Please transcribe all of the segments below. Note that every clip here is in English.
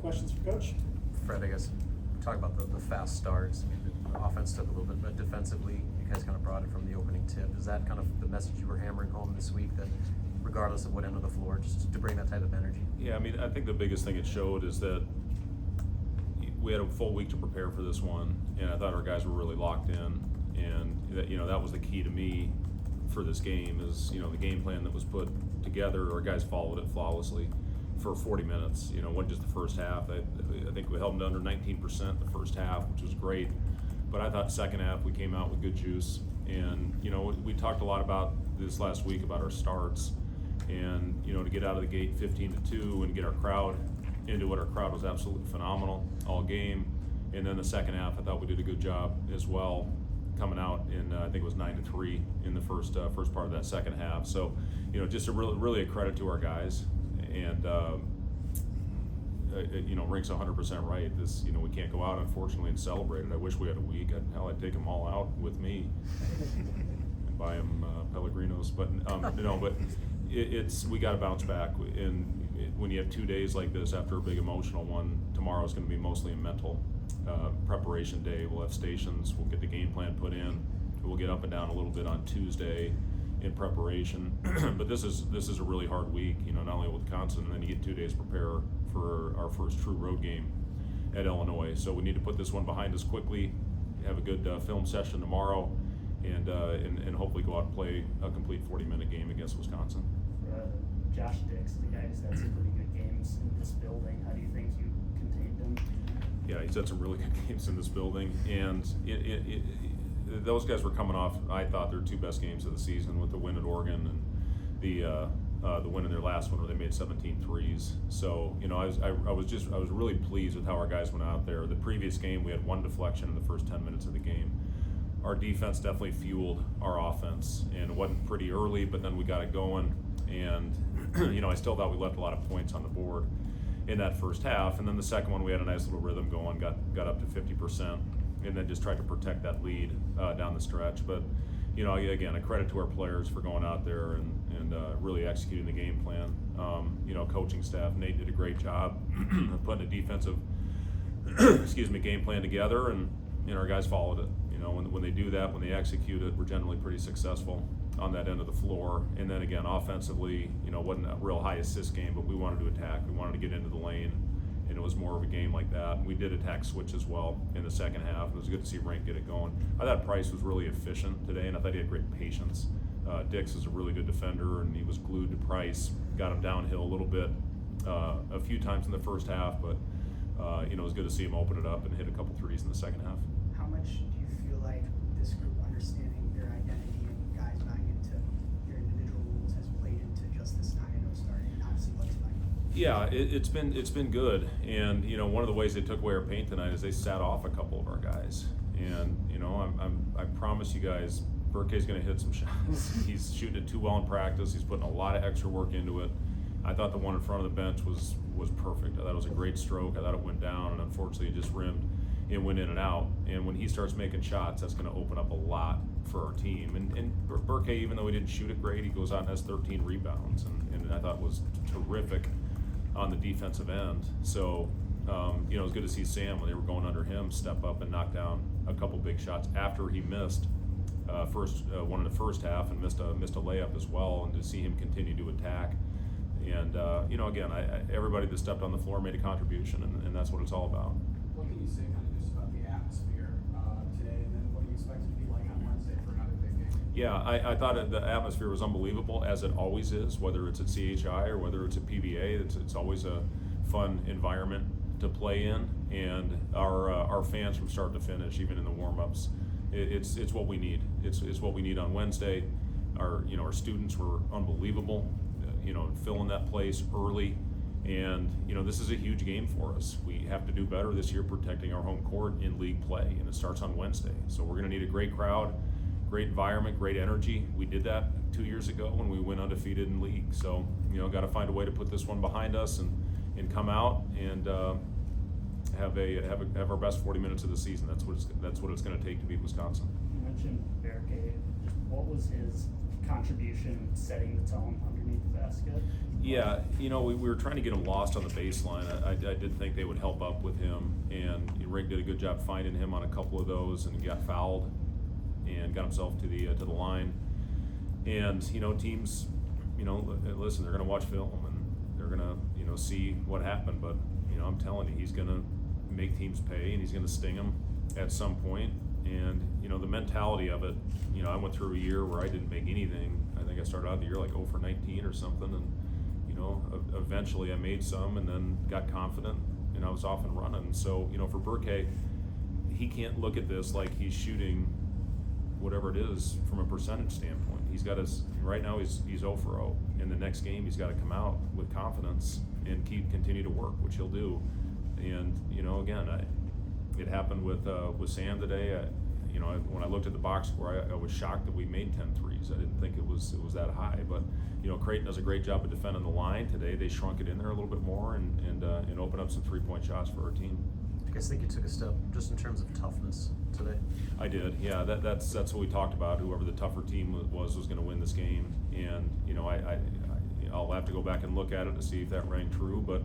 questions for Coach? Fred, I guess, talk about the fast starts. I mean, the offense took a little bit, but defensively, you guys kind of brought it from the opening tip. Is that kind of the message you were hammering home this week, that regardless of what end of the floor, just to bring that type of energy? Yeah, I mean, I think the biggest thing it showed is that we had a full week to prepare for this one, and I thought our guys were really locked in, and that was the key to me for this game is, the game plan that was put together, our guys followed it flawlessly for 40 minutes. It wasn't just the first half. I think we held them to under 19% the first half, which was great. But I thought second half we came out with good juice. And, we talked a lot about this last week about our starts. And, to get out of the gate 15-2 and get our crowd into it. Our crowd was absolutely phenomenal all game. And then the second half, I thought we did a good job as well, coming out in I think it was 9-3 in the first part of that second half. So, just really a credit to our guys. And Rink's 100% right. This, we can't go out, unfortunately, and celebrate it. I wish we had a week. I'd take them all out with me and buy them Pellegrinos. But we got to bounce back. And when you have 2 days like this after a big emotional one, tomorrow is going to be mostly a mental preparation day. We'll have stations. We'll get the game plan put in. We'll get up and down a little bit on Tuesday in preparation. But this is a really hard week, not only with Wisconsin, and then you get 2 days to prepare for our first true road game at Illinois. So we need to put this one behind us quickly, have a good film session tomorrow, and hopefully go out and play a complete 40-minute game against Wisconsin. Josh Dix, the guy who's had some pretty good games in this building. How do you think you contained him? Yeah, he's had some really good games in this building, and those guys were coming off, I thought, their two best games of the season with the win at Oregon and the win in their last one where they made 17 threes. So, I was really pleased with how our guys went out there. The previous game, we had one deflection in the first 10 minutes of the game. Our defense definitely fueled our offense, and it wasn't pretty early, but then we got it going. And, I still thought we left a lot of points on the board in that first half. And then the second one, we had a nice little rhythm going, got up to 50%, and then just tried to protect that lead down the stretch. But, again, a credit to our players for going out there and really executing the game plan. Coaching staff, Nate did a great job of putting a defensive, game plan together, and our guys followed it. When they do that, when they execute it, we're generally pretty successful on that end of the floor. And then again, offensively, wasn't a real high assist game, but we wanted to attack. We wanted to get into the lane, and it was more of a game like that. And we did attack switch as well in the second half. It was good to see Rink get it going. I thought Price was really efficient today, and I thought he had great patience. Dix is a really good defender, and he was glued to Price. Got him downhill a little bit a few times in the first half, but it was good to see him open it up and hit a couple threes in the second half. How much do you feel like this group understanding their identity and guys buying into your individual roles has played into just this 9-0 start, and obviously what tonight? Yeah, it's been good, and one of the ways they took away our paint tonight is they sat off a couple of our guys, and I promise you guys, Burke's going to hit some shots. He's shooting it too well in practice. He's putting a lot of extra work into it. I thought the one in front of the bench was perfect. I thought it was a great stroke. I thought it went down, and unfortunately it just rimmed. It went in and out, and when he starts making shots, that's going to open up a lot for our team. And Burke, even though he didn't shoot it great, he goes out and has 13 rebounds, and I thought was terrific on the defensive end. So, it was good to see Sam, when they were going under him, step up and knock down a couple big shots after he missed one in the first half and missed a layup as well, and to see him continue to attack. And, again, everybody that stepped on the floor made a contribution, and that's what it's all about. What can you say kind of just about the atmosphere today, and then what do you expect it to be like on Wednesday for another big game? Yeah, I thought the atmosphere was unbelievable, as it always is, whether it's at CHI or whether it's at PBA. It's always a fun environment to play in, and our fans from start to finish, even in the warm-ups, it's what we need. It's what we need on Wednesday. Our students were unbelievable, filling that place early. And, this is a huge game for us. We have to do better this year protecting our home court in league play, and it starts on Wednesday. So we're going to need a great crowd, great environment, great energy. We did that 2 years ago when we went undefeated in league. So, got to find a way to put this one behind us and come out and have our best 40 minutes of the season. That's what it's going to take to beat Wisconsin. You mentioned Berke. What was his contribution setting the tone underneath the basket? Yeah, we were trying to get him lost on the baseline. I did think they would help up with him, and Rick did a good job finding him on a couple of those, and he got fouled and got himself to the line. And teams, listen, they're going to watch film and they're going to see what happened. But I'm telling you, he's going to make teams pay, and he's going to sting them at some point. And the mentality of it, I went through a year where I didn't make anything. I think I started out the year like 0 for 19 or something, and eventually I made some, and then got confident, and I was off and running. So for Burke, he can't look at this like he's shooting whatever it is from a percentage standpoint. He's got right now he's 0 for 0. In the next game, he's got to come out with confidence and continue to work, which he'll do. And again, it happened with Sam today. When I looked at the box score, I was shocked that we made 10 threes. I didn't think it was that high, but Creighton does a great job of defending the line today. They shrunk it in there a little bit more and opened up some 3-point shots for our team. I guess think you took a step just in terms of toughness today. I did, yeah. That's what we talked about. Whoever the tougher team was going to win this game, and I'll have to go back and look at it to see if that rang true. But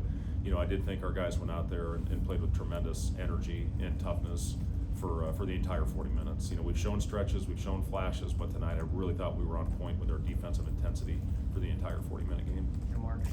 I did think our guys went out there and played with tremendous energy and toughness for the entire 40 minutes. We've shown stretches, we've shown flashes, but tonight I really thought we were on point with our defensive intensity for the entire 40-minute game. Marcus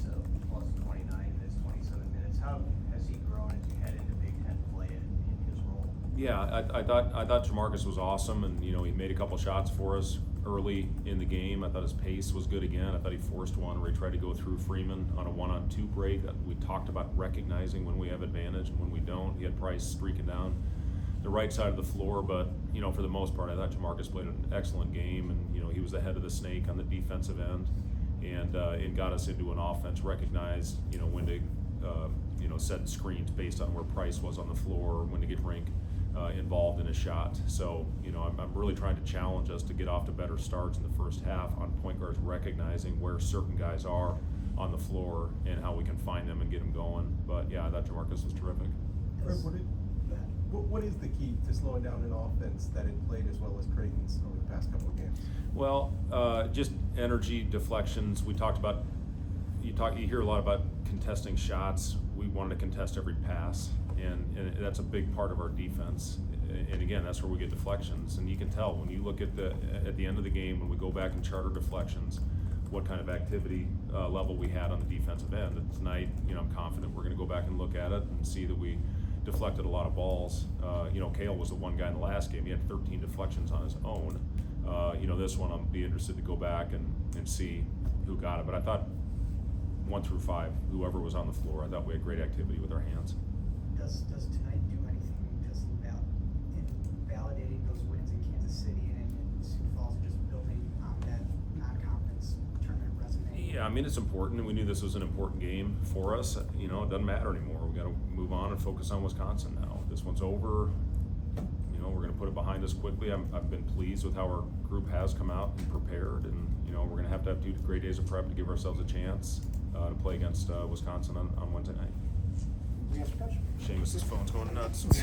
plus 29 in his 27 minutes. How has he grown as you head into Big Ten play in his role? Yeah, I thought Jamarcus was awesome, and he made a couple shots for us early in the game. I thought his pace was good again. I thought he forced one where he tried to go through Freeman on a 1-on-2 break. We talked about recognizing when we have advantage and when we don't. He had Price streaking down the right side of the floor, but for the most part, I thought Jamarcus played an excellent game, and he was the head of the snake on the defensive end, and it got us into an offense. Recognized when to set screens based on where Price was on the floor, when to get Rink involved in a shot. So I'm really trying to challenge us to get off to better starts in the first half on point guards recognizing where certain guys are on the floor and how we can find them and get them going. But yeah, I thought Jamarcus was terrific. What is the key to slowing down an offense that it played as well as Creighton's over the past couple of games? Well, just energy, deflections. We talked about. You hear a lot about contesting shots. We wanted to contest every pass, and that's a big part of our defense. And again, that's where we get deflections. And you can tell when you look at the end of the game, when we go back and chart our deflections, what kind of activity level we had on the defensive end. And tonight, I'm confident we're going to go back and look at it and see that we deflected a lot of balls. Cale was the one guy in the last game. He had 13 deflections on his own. This one I'll be interested to go back and see who got it. But I thought 1 through 5, whoever was on the floor, I thought we had great activity with our hands. Does tonight do anything just in validating those wins in Kansas City and in Sioux Falls, just building that non-conference tournament resume? Yeah, I mean, it's important, and we knew this was an important game for us. It doesn't matter anymore. We got to move on and focus on Wisconsin now. This one's over. We're going to put it behind us quickly. I've been pleased with how our group has come out and prepared, and we're going to have 2 great days of prep to give ourselves a chance to play against Wisconsin on Wednesday night. We have a catch. Seamus's phone's going nuts.